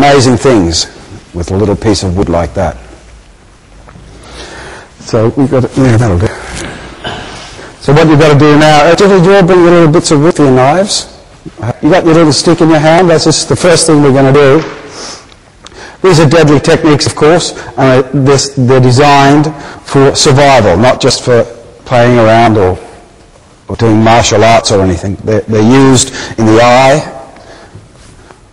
amazing things with a little piece of wood like that. So we've got, yeah, that'll do. So what you've got to do now, did you all bring your little bits of wood for your knives? You got your little stick in your hand, that's just the first thing we're going to do. These are deadly techniques, of course, and they're designed for survival, not just for playing around or doing martial arts or anything. They're used in the eye,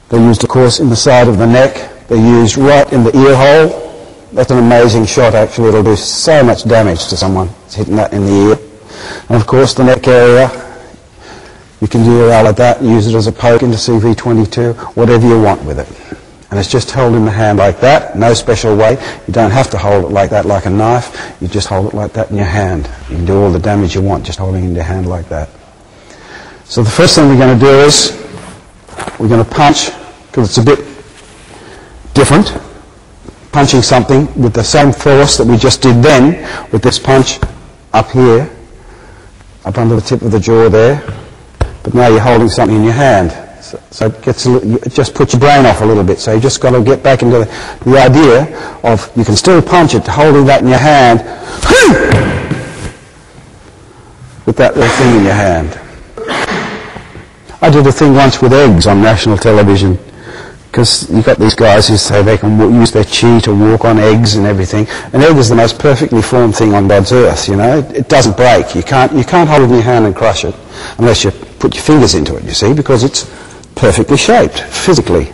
they're used, of course, in the side of the neck, they're used right in the ear hole. That's an amazing shot, actually. It'll do so much damage to someone hitting that in the ear. And, of course, the neck area, you can do it out like that, use it as a poke into CV22, whatever you want with it. And it's just held in the hand like that, no special way. You don't have to hold it like that, like a knife. You just hold it like that in your hand. You can do all the damage you want just holding it in your hand like that. So the first thing we're going to do is we're going to punch, because it's a bit different, punching something with the same force that we just did then, with this punch up here, up under the tip of the jaw there. But now you're holding something in your hand. So it gets it just puts your brain off a little bit. So you just got to get back into the idea of you can still punch it, holding that in your hand, with that little thing in your hand. I did a thing once with eggs on national television, because you've got these guys who say they can use their chi to walk on eggs and everything. An egg is the most perfectly formed thing on God's earth, you know. It doesn't break. You can't hold it in your hand and crush it unless you put your fingers into it, you see, because it's perfectly shaped, physically.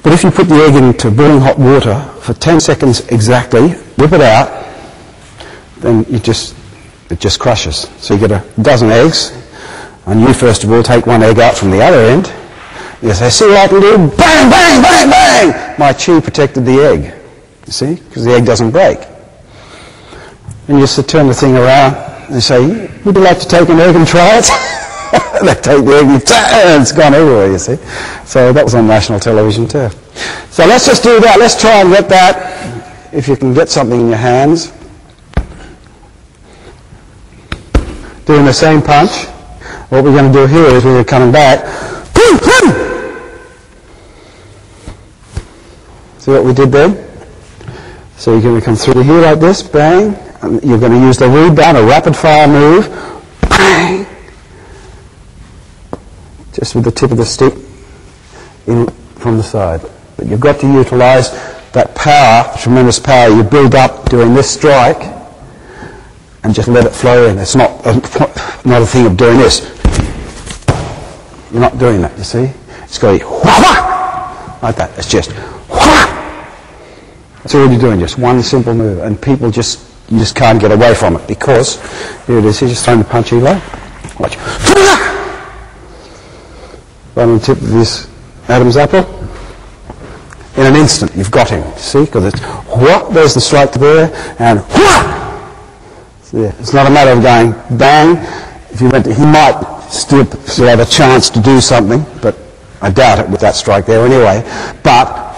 But if you put the egg into boiling hot water for 10 seconds exactly, whip it out, then it just crushes. So you get a dozen eggs, and you first of all take one egg out from the other end. You say, see what I can do? Bang, bang, bang, bang! My chi protected the egg, you see, because the egg doesn't break. And you just turn the thing around and say, would you like to take an egg and try it? They take the egg and it's gone everywhere, you see. So that was on national television too. So let's just do that. Let's try and get that, if you can get something in your hands. Doing the same punch. What we're going to do here is we're coming back. See what we did then? So you're going to come through here like this, bang, and you're going to use the rebound, a rapid fire move, bang, just with the tip of the stick in from the side. But you've got to utilize that power, tremendous power you build up doing this strike, and just let it flow in. It's not a thing of doing this. You're not doing that, you see? It's got to be like that. It's just that's all you're doing, just one simple move. And people you just can't get away from it, because here it is, he's just throwing the punch low. Watch. Right on the tip of this Adam's apple. In an instant, you've got him. See? Because it's there's the strike to there, and yeah, it's not a matter of going bang. If you went to, he might still have a chance to do something, but I doubt it with that strike there anyway. But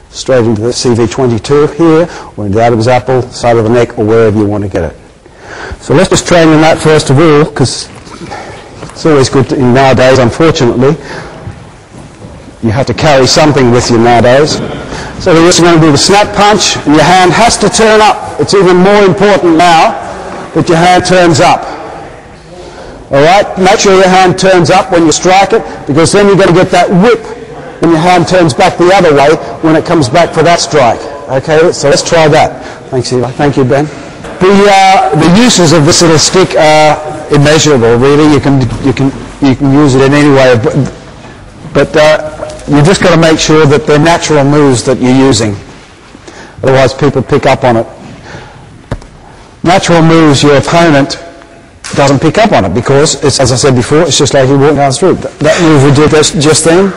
straight into the CV22 here, or into Adam's apple, side of the neck, or wherever you want to get it. So let's just train in that first of all, because it's always good nowadays, unfortunately. You have to carry something with you nowadays. So we're just going to do the snap punch, and your hand has to turn up. It's even more important now that your hand turns up. Alright, make sure your hand turns up when you strike it, because then you're going to get that whip when your hand turns back the other way when it comes back for that strike. Okay, so let's try that. Thanks, Eli. Thank you, Ben. The uses of this little stick are immeasurable, really. You can use it in any way, but you've just got to make sure that they're natural moves that you're using. Otherwise, people pick up on it. Natural moves, your opponent doesn't pick up on it, because it's, as I said before, it's just like you walk down the street. That move we did just then,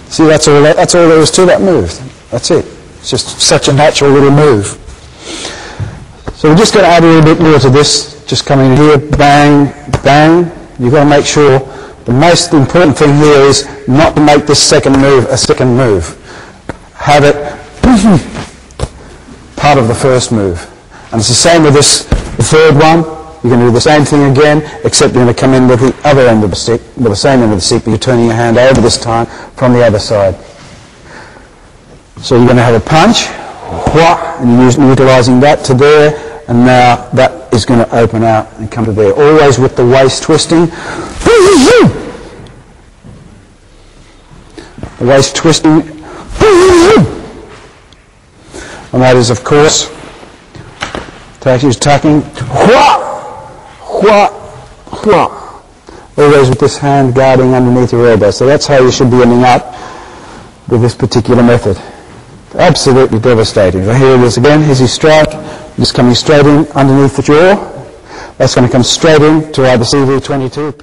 see, that's all there is to that move. That's it. It's just such a natural little move. So we're just going to add a little bit more to this. Just coming in here, bang, bang. You've got to make sure, the most important thing here is not to make this second move a second move. Have it part of the first move. And it's the same with this, the third one. you're going to do the same thing again, except you're going to come in with the other end of the stick, with the same end of the stick, but you're turning your hand over this time from the other side. So you're going to have a punch, and you're utilising that to there, and now that is going to open out and come to there. Always with the waist twisting. The waist twisting. And that is, of course, tucking. Always with this hand guarding underneath your elbow. So that's how you should be ending up with this particular method. Absolutely devastating. So here it is again. Here's his strike. Just coming straight in underneath the jaw. That's going to come straight in to either CV22.